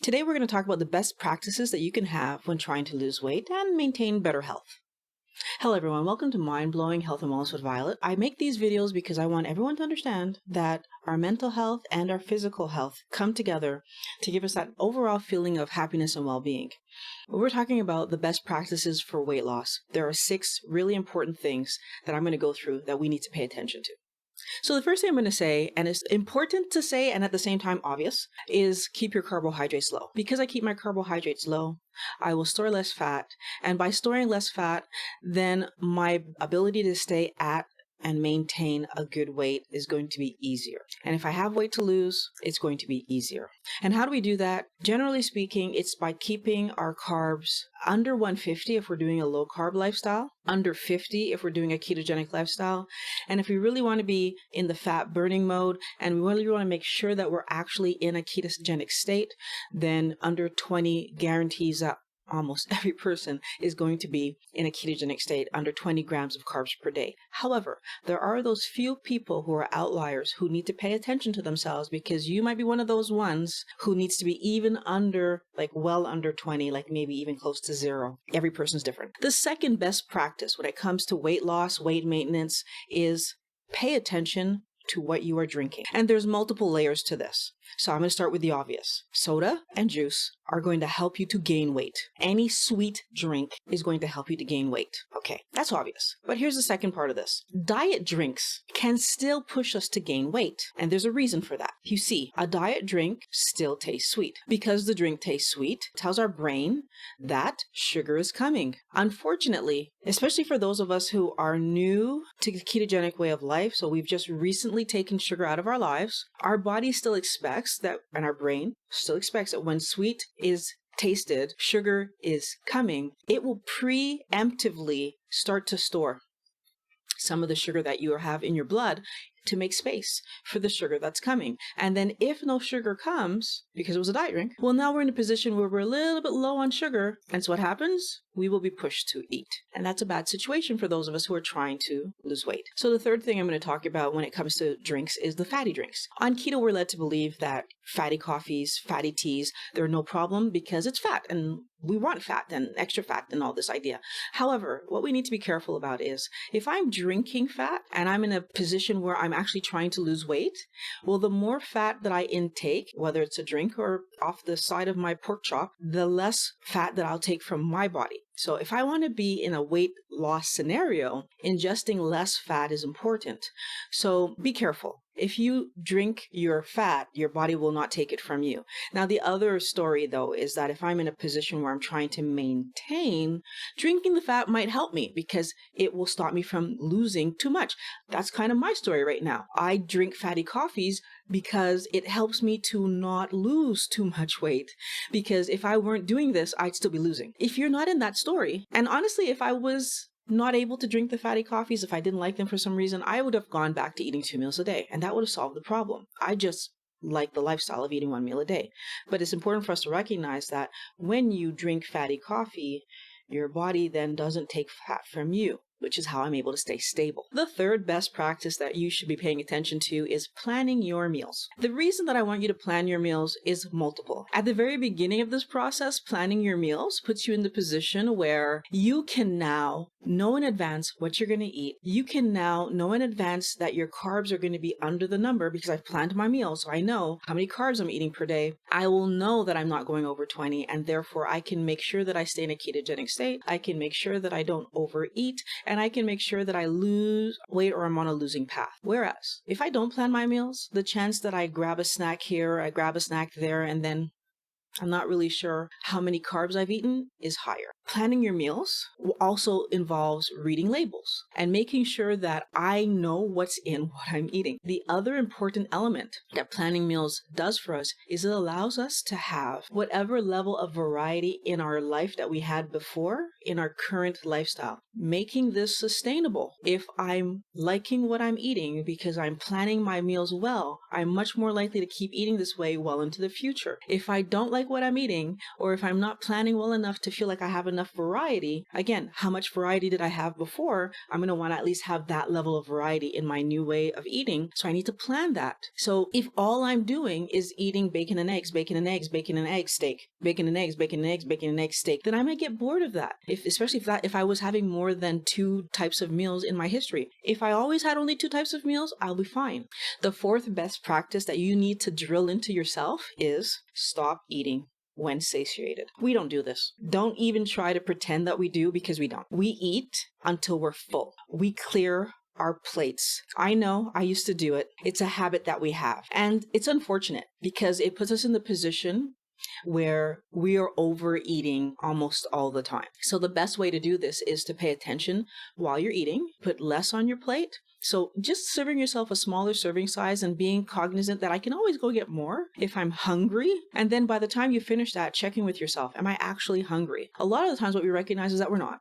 Today we're going to talk about the best practices that you can have when trying to lose weight and maintain better health. Hello everyone, welcome to Mind Blowing Health and Wellness with Violet. I make these videos because I want everyone to understand that our mental health and our physical health come together to give us that overall feeling of happiness and well-being. We're talking about the best practices for weight loss. There are 6 really important things that I'm going to go through that we need to pay attention to. So the first thing I'm going to say, and it's important to say and at the same time obvious, is keep your carbohydrates low. Because I keep my carbohydrates low, I will store less fat. And by storing less fat, then my ability to stay at and maintain a good weight is going to be easier. And if I have weight to lose, it's going to be easier. And how do we do that? Generally speaking, it's by keeping our carbs under 150 if we're doing a low carb lifestyle, under 50 if we're doing a ketogenic lifestyle. And if we really want to be in the fat burning mode and we really want to make sure that we're actually in a ketogenic state, then under 20 guarantees that almost every person is going to be in a ketogenic state under 20 grams of carbs per day. However, there are those few people who are outliers who need to pay attention to themselves, because you might be one of those ones who needs to be even under, well under 20, maybe even close to 0. Every person's different. The second best practice when it comes to weight loss, weight maintenance, is pay attention to what you are drinking. And there's multiple layers to this. So I'm going to start with the obvious. Soda and juice are going to help you to gain weight. Any sweet drink is going to help you to gain weight. Okay, that's obvious. But here's the second part of this. Diet drinks can still push us to gain weight. And there's a reason for that. You see, a diet drink still tastes sweet. Because the drink tastes sweet, it tells our brain that sugar is coming. Unfortunately, especially for those of us who are new to the ketogenic way of life, so we've just recently taken sugar out of our lives, our body still expects that, and our brain still expects that when sweet is tasted, sugar is coming, it will preemptively start to store some of the sugar that you have in your blood to make space for the sugar that's coming. And then if no sugar comes, because it was a diet drink, well, now we're in a position where we're a little bit low on sugar. And so what happens? We will be pushed to eat. And that's a bad situation for those of us who are trying to lose weight. So the third thing I'm going to talk about when it comes to drinks is the fatty drinks. On keto, we're led to believe that fatty coffees, fatty teas, they're no problem because it's fat and we want fat and extra fat and all this idea. However, what we need to be careful about is if I'm drinking fat and I'm in a position where I'm actually trying to lose weight, well, the more fat that I intake, whether it's a drink or off the side of my pork chop, the less fat that I'll take from my body. So if I want to be in a weight loss scenario, ingesting less fat is important. So be careful. If you drink your fat, your body will not take it from you. Now, the other story, though, is that if I'm in a position where I'm trying to maintain, drinking the fat might help me because it will stop me from losing too much. That's kind of my story right now. I drink fatty coffees because it helps me to not lose too much weight. Because if I weren't doing this, I'd still be losing. If you're not in that story, and honestly, if I was not able to drink the fatty coffees, if I didn't like them for some reason, I would have gone back to eating 2 meals a day, and that would have solved the problem. I just like the lifestyle of eating 1 meal a day. But it's important for us to recognize that when you drink fatty coffee, your body then doesn't take fat from you, which is how I'm able to stay stable. The third best practice that you should be paying attention to is planning your meals. The reason that I want you to plan your meals is multiple. At the very beginning of this process, planning your meals puts you in the position where you can now know in advance what you're going to eat. You can now know in advance that your carbs are going to be under the number because I've planned my meals, so I know how many carbs I'm eating per day. I will know that I'm not going over 20, and therefore I can make sure that I stay in a ketogenic state. I can make sure that I don't overeat, and I can make sure that I lose weight or I'm on a losing path. Whereas, if I don't plan my meals, the chance that I grab a snack here, I grab a snack there, and then I'm not really sure how many carbs I've eaten is higher. Planning your meals also involves reading labels and making sure that I know what's in what I'm eating. The other important element that planning meals does for us is it allows us to have whatever level of variety in our life that we had before in our current lifestyle, making this sustainable. If I'm liking what I'm eating because I'm planning my meals well, I'm much more likely to keep eating this way well into the future. If I don't like what I'm eating, or if I'm not planning well enough to feel like I have enough enough variety, again, how much variety did I have before? I'm going to want to at least have that level of variety in my new way of eating. So I need to plan that. So if all I'm doing is eating bacon and eggs, bacon and eggs, bacon and eggs, steak, bacon and eggs, bacon and eggs, bacon and eggs, steak, then I might get bored of that. Especially if I was having more than 2 types of meals in my history. If I always had only 2 types of meals, I'll be fine. The fourth best practice that you need to drill into yourself is stop eating when satiated. We don't do this. Don't even try to pretend that we do, because we don't. We eat until we're full. We clear our plates. I know, I used to do it. It's a habit that we have. And it's unfortunate because it puts us in the position where we are overeating almost all the time. So the best way to do this is to pay attention while you're eating, put less on your plate. So just serving yourself a smaller serving size and being cognizant that I can always go get more if I'm hungry. And then by the time you finish that, checking with yourself, am I actually hungry? A lot of the times what we recognize is that we're not.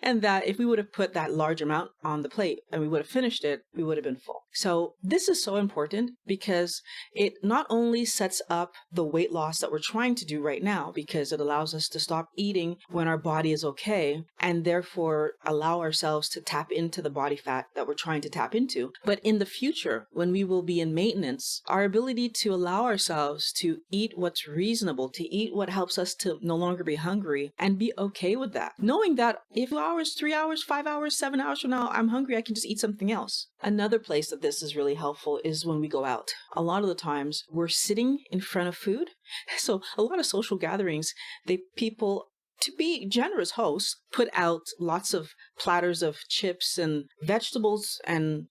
And that if we would have put that large amount on the plate and we would have finished it, we would have been full. So this is so important because it not only sets up the weight loss that we're trying to do right now, because it allows us to stop eating when our body is okay and therefore allow ourselves to tap into the body fat that we're trying to tap into. But in the future, when we will be in maintenance, our ability to allow ourselves to eat what's reasonable, to eat what helps us to no longer be hungry and be okay with that. Knowing that if 2 hours, 3 hours, 5 hours, 7 hours from now, I'm hungry, I can just eat something else. Another place that this is really helpful is when we go out. A lot of the times we're sitting in front of food. So a lot of social gatherings, people, to be generous hosts, put out lots of platters of chips and vegetables, and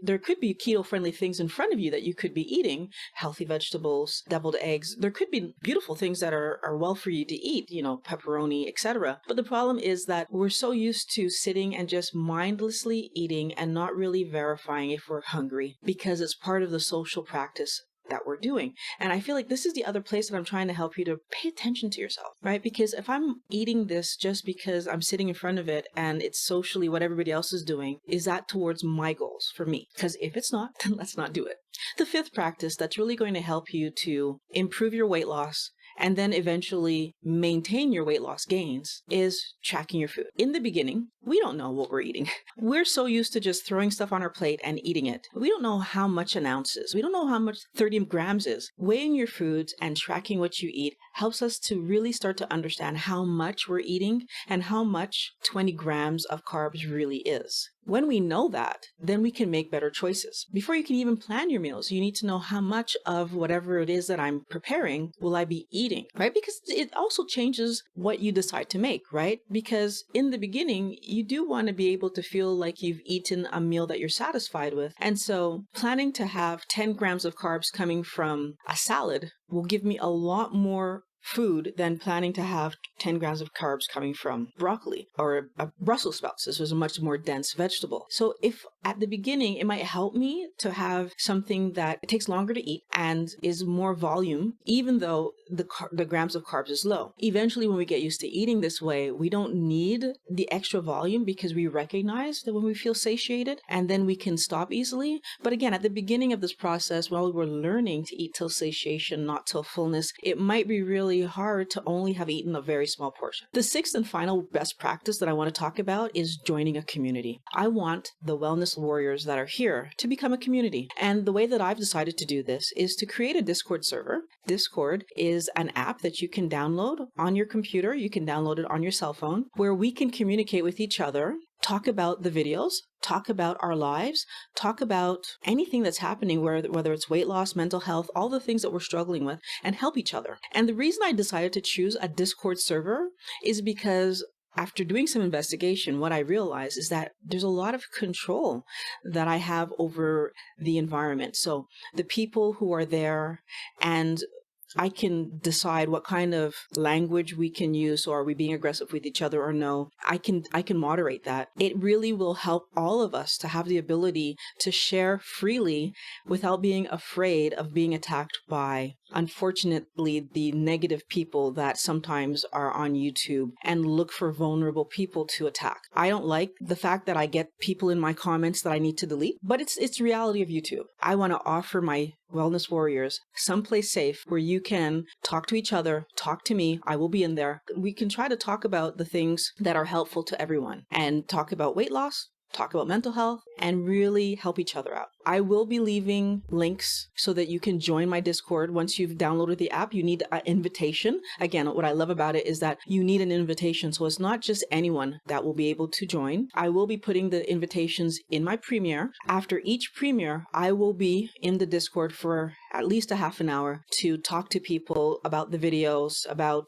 there could be keto-friendly things in front of you that you could be eating, healthy vegetables, deviled eggs. There could be beautiful things that are well for you to eat, pepperoni, etc. But the problem is that we're so used to sitting and just mindlessly eating and not really verifying if we're hungry because it's part of the social practice that we're doing. And I feel like this is the other place that I'm trying to help you to pay attention to yourself, right? Because if I'm eating this just because I'm sitting in front of it and it's socially what everybody else is doing, is that towards my goals for me? Because if it's not, then let's not do it. The fifth practice that's really going to help you to improve your weight loss and then eventually maintain your weight loss gains is tracking your food. In the beginning, we don't know what we're eating. We're so used to just throwing stuff on our plate and eating it. We don't know how much an ounce is. We don't know how much 30 grams is. Weighing your foods and tracking what you eat helps us to really start to understand how much we're eating and how much 20 grams of carbs really is. When we know that, then we can make better choices. Before you can even plan your meals, you need to know how much of whatever it is that I'm preparing will I be eating, right? Because it also changes what you decide to make, right? Because in the beginning, you do want to be able to feel like you've eaten a meal that you're satisfied with. And so planning to have 10 grams of carbs coming from a salad will give me a lot more food than planning to have 10 grams of carbs coming from broccoli or Brussels sprouts. This was a much more dense vegetable. So if at the beginning, it might help me to have something that it takes longer to eat and is more volume, even though the grams of carbs is low. Eventually, when we get used to eating this way, we don't need the extra volume because we recognize that when we feel satiated and then we can stop easily. But again, at the beginning of this process, while we're learning to eat till satiation, not till fullness, it might be really hard to only have eaten a very small portion. The sixth and final best practice that I want to talk about is joining a community. I want the wellness warriors that are here to become a community. And the way that I've decided to do this is to create a Discord server. Discord is an app that you can download on your computer. You can download it on your cell phone, where we can communicate with each other, talk about the videos, talk about our lives, talk about anything that's happening, whether it's weight loss, mental health, all the things that we're struggling with, and help each other. And the reason I decided to choose a Discord server is because after doing some investigation, what I realized is that there's a lot of control that I have over the environment. So the people who are there, and I can decide what kind of language we can use. So are we being aggressive with each other or no? I can moderate that. It really will help all of us to have the ability to share freely without being afraid of being attacked by unfortunately, the negative people that sometimes are on YouTube and look for vulnerable people to attack. I don't like the fact that I get people in my comments that I need to delete, but it's the reality of YouTube. I want to offer my wellness warriors someplace safe where you can talk to each other, talk to me. I will be in there. We can try to talk about the things that are helpful to everyone and talk about weight loss, talk about mental health, and really help each other out. I will be leaving links so that you can join my Discord. Once you've downloaded the app, you need an invitation. Again, what I love about it is that you need an invitation. So it's not just anyone that will be able to join. I will be putting the invitations in my premiere. After each premiere, I will be in the Discord for at least a half an hour to talk to people about the videos, about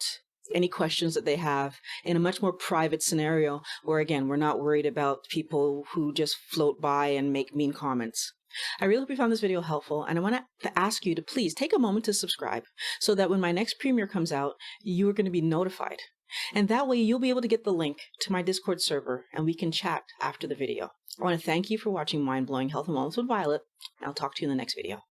any questions that they have in a much more private scenario where, again, we're not worried about people who just float by and make mean comments. I really hope you found this video helpful, and I want to ask you to please take a moment to subscribe so that when my next premiere comes out, you are going to be notified. And that way you'll be able to get the link to my Discord server and we can chat after the video. I want to thank you for watching Mind Blowing Health and Wellness with Violet, and I'll talk to you in the next video.